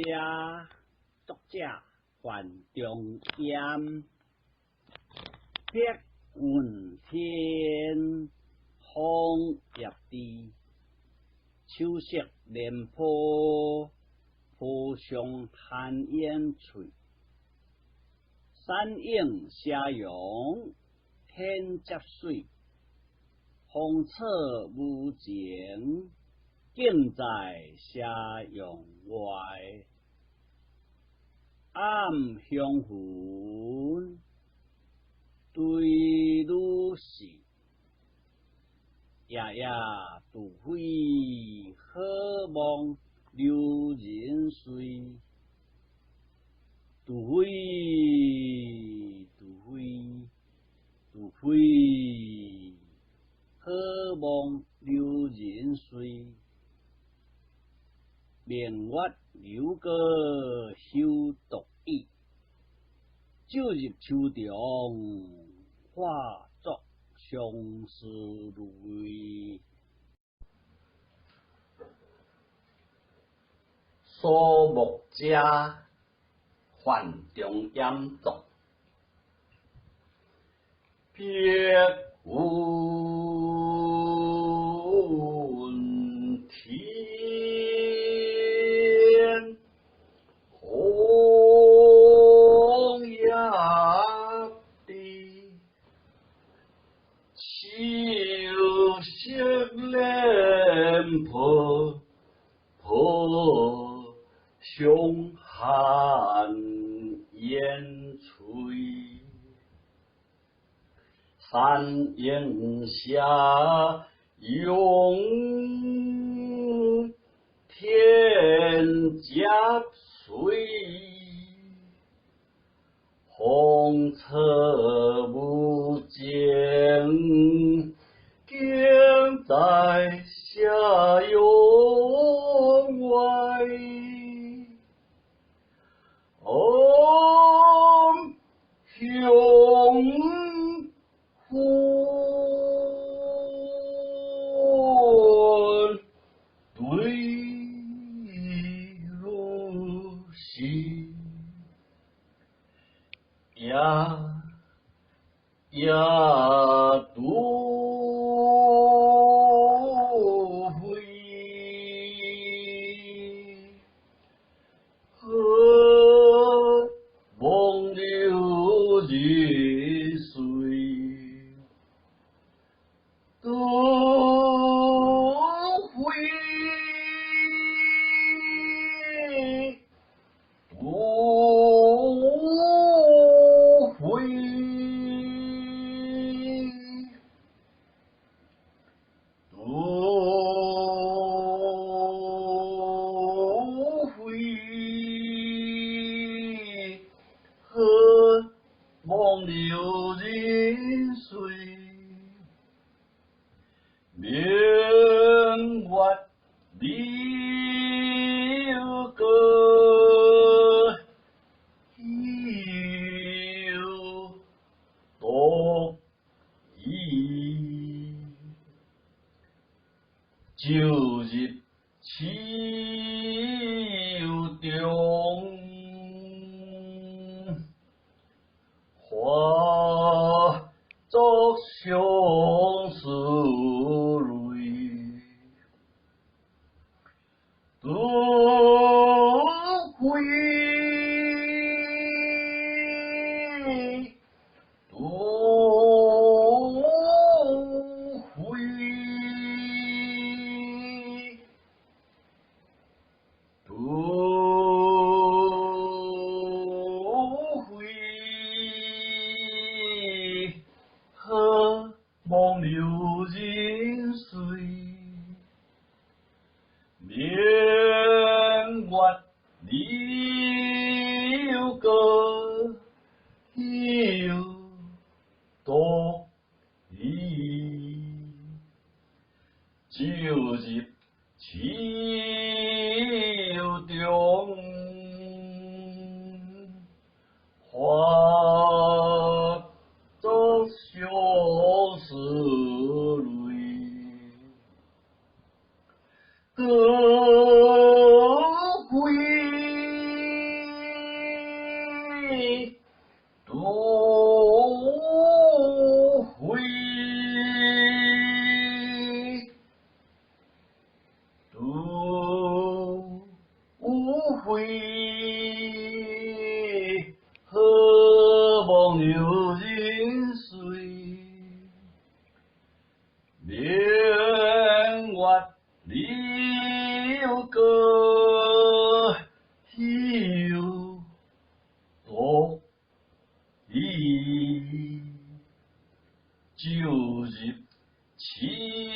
作者范仲淹。碧云天，风叶低，秋色连波，波上寒烟翠。山映斜阳天接水，芳草无情，更在斜阳外。暗香魂，对女是，夜夜除非，好梦留人睡。除非，好梦留人睡。明月楼高休獨倚，酒入愁腸，化作相思淚。所目者范仲淹作。碧雲天，紅葉地，秋色連波，波上寒煙翠。山映斜陽天接水，芳草無情，更在斜陽外。香魂對女是，夜夜除非，好夢留人睡。除非，除非，除非，好夢留人睡。明月樓高休獨倚，酒入愁腸，化作相思淚。除非，除非，除非，好夢留人睡。明月樓高休獨倚，酒入愁腸，化作相思淚。除非其